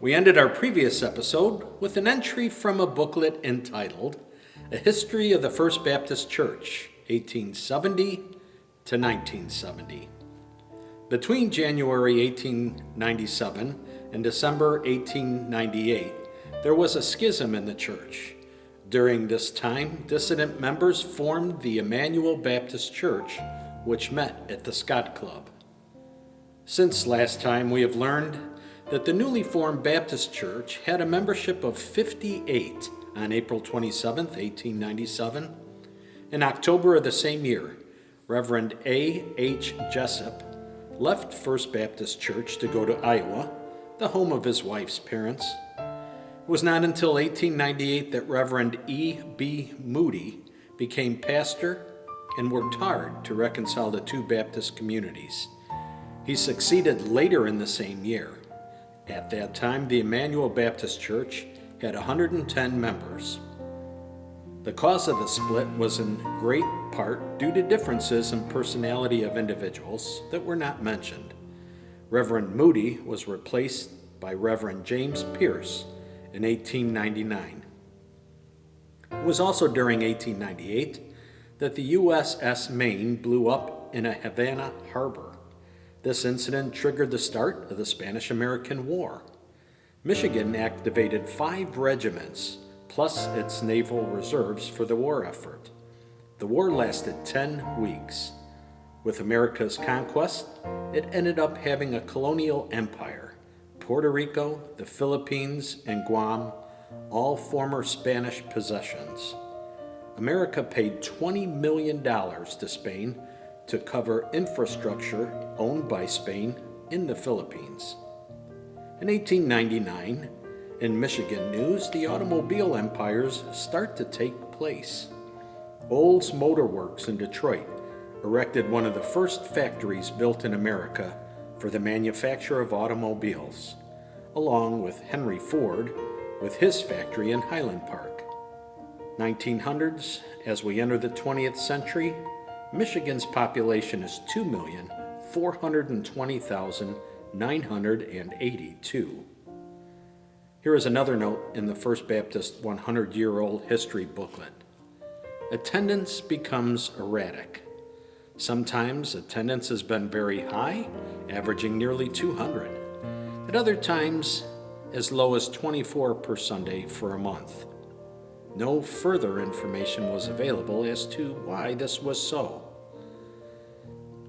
We ended our previous episode with an entry from a booklet entitled A History of the First Baptist Church, 1870 to 1970. Between January 1897 and December 1898, there was a schism in the church. During this time, dissident members formed the Emmanuel Baptist Church, which met at the Scott Club. Since last time, we have learned that the newly formed Baptist Church had a membership of 58 on April 27, 1897. In October of the same year, Reverend A. H. Jessup left First Baptist Church to go to Iowa, the home of his wife's parents. It was not until 1898 that Reverend E. B. Moody became pastor and worked hard to reconcile the two Baptist communities. He succeeded later in the same year. At that time, the Emmanuel Baptist Church had 110 members. The cause of the split was in great part due to differences in personality of individuals that were not mentioned. Reverend Moody was replaced by Reverend James Pierce in 1899. It was also during 1898 that the USS Maine blew up in a Havana harbor. This incident triggered the start of the Spanish-American War. Michigan activated 5 regiments, plus its naval reserves for the war effort. The war lasted 10 weeks. With America's conquest, it ended up having a colonial empire. Puerto Rico, the Philippines, and Guam, all former Spanish possessions. America paid $20 million to Spain to cover infrastructure owned by Spain in the Philippines. In 1899, in Michigan news, the automobile empires start to take place. Olds Motor Works in Detroit erected one of the first factories built in America for the manufacture of automobiles, along with Henry Ford with his factory in Highland Park. 1900s, as we enter the 20th century, Michigan's population is 2,420,982. Here is another note in the First Baptist 100-year-old history booklet. Attendance becomes erratic. Sometimes attendance has been very high, averaging nearly 200. At other times, as low as 24 per Sunday for a month. No further information was available as to why this was so.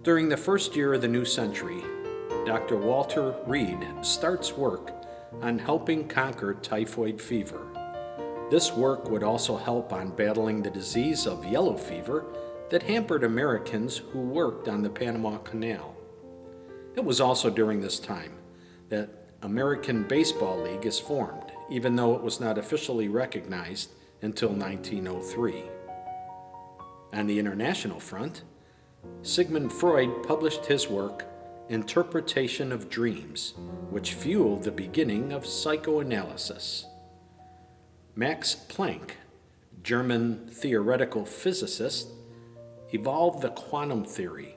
During the first year of the new century, Dr. Walter Reed starts work on helping conquer typhoid fever. This work would also help on battling the disease of yellow fever that hampered Americans who worked on the Panama Canal. It was also during this time that American Baseball League is formed, even though it was not officially recognized until 1903. On the international front, Sigmund Freud published his work, Interpretation of Dreams, which fueled the beginning of psychoanalysis. Max Planck, German theoretical physicist, evolved the quantum theory.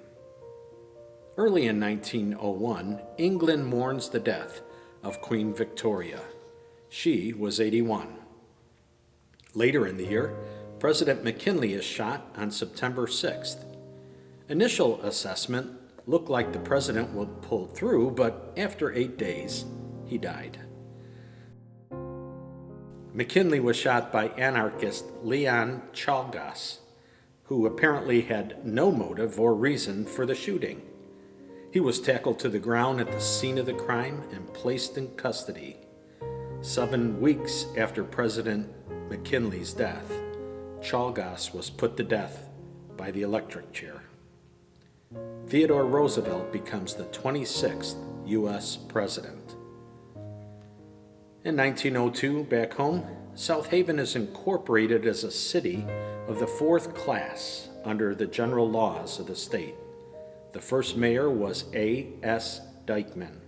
Early in 1901, England mourns the death of Queen Victoria. She was 81. Later in the year, President McKinley is shot on September 6th. Initial assessment looked like the president would pull through, but after 8 days, he died. McKinley was shot by anarchist Leon Czolgosz, who apparently had no motive or reason for the shooting. He was tackled to the ground at the scene of the crime and placed in custody. 7 weeks after President McKinley's death, Czolgosz was put to death by the electric chair. Theodore Roosevelt becomes the 26th U.S. president. In 1902, back home, South Haven is incorporated as a city of the 4th class under the general laws of the state. The first mayor was A.S. Dyckman.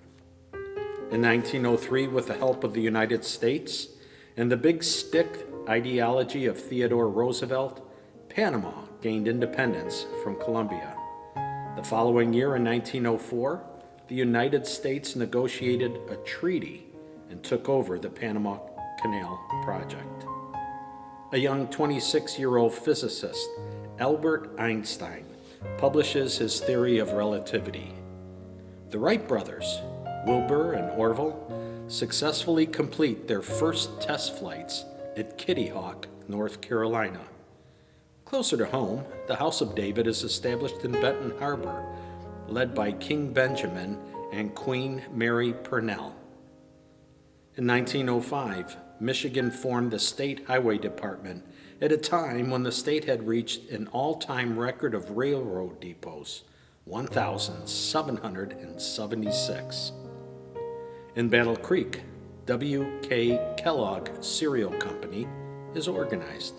In 1903, with the help of the United States and the big stick ideology of Theodore Roosevelt, Panama gained independence from Colombia. The following year, in 1904, the United States negotiated a treaty and took over the Panama Canal Project. A young 26-year-old physicist, Albert Einstein, publishes his theory of relativity. The Wright brothers, Wilbur and Orville, successfully complete their first test flights at Kitty Hawk, North Carolina. Closer to home, the House of David is established in Benton Harbor, led by King Benjamin and Queen Mary Purnell. In 1905, Michigan formed the State Highway Department at a time when the state had reached an all-time record of railroad depots, 1,776. In Battle Creek, W.K. Kellogg Cereal Company is organized.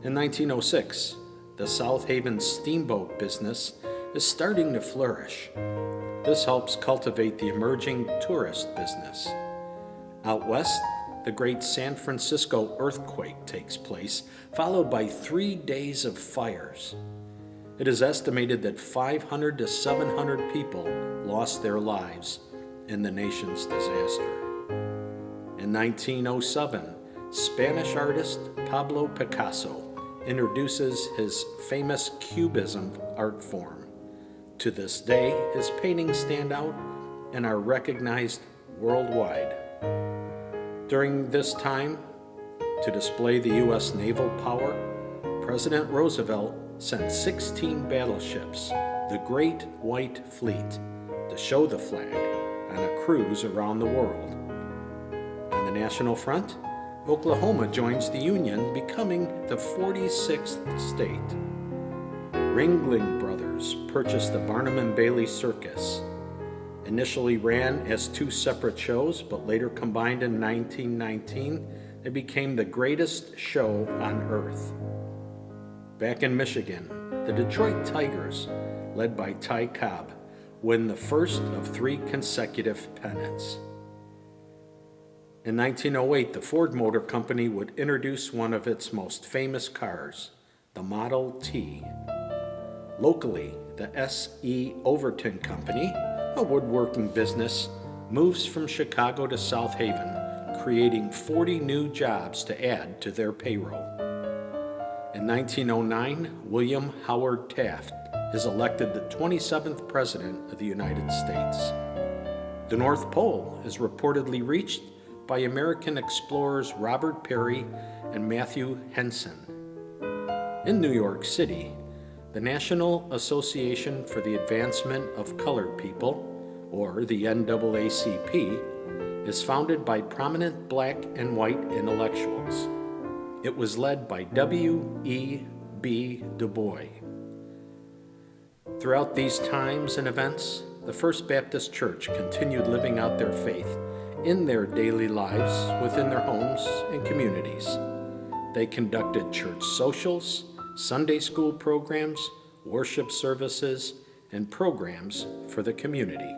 In 1906, the South Haven steamboat business is starting to flourish. This helps cultivate the emerging tourist business. Out west, the great San Francisco earthquake takes place, followed by 3 days of fires. It is estimated that 500 to 700 people lost their lives in the nation's disaster. In 1907, Spanish artist Pablo Picasso introduces his famous Cubism art form. To this day, his paintings stand out and are recognized worldwide. During this time, to display the U.S. naval power, President Roosevelt sent 16 battleships, the Great White Fleet, to show the flag on a cruise around the world. On the national front, Oklahoma joins the Union, becoming the 46th state. Ringling Brothers purchased the Barnum and Bailey Circus. Initially ran as 2 separate shows, but later combined in 1919, it became the greatest show on earth. Back in Michigan, the Detroit Tigers, led by Ty Cobb, win the first of 3 consecutive pennants. In 1908, the Ford Motor Company would introduce one of its most famous cars, the Model T. Locally, the S.E. Overton Company, a woodworking business, moves from Chicago to South Haven, creating 40 new jobs to add to their payroll. In 1909, William Howard Taft is elected the 27th President of the United States. The North Pole is reportedly reached by American explorers Robert Peary and Matthew Henson. In New York City, the National Association for the Advancement of Colored People, or the NAACP, is founded by prominent black and white intellectuals. It was led by W.E.B. Du Bois. Throughout these times and events, the First Baptist Church continued living out their faith in their daily lives within their homes and communities. They conducted church socials, Sunday school programs, worship services, and programs for the community.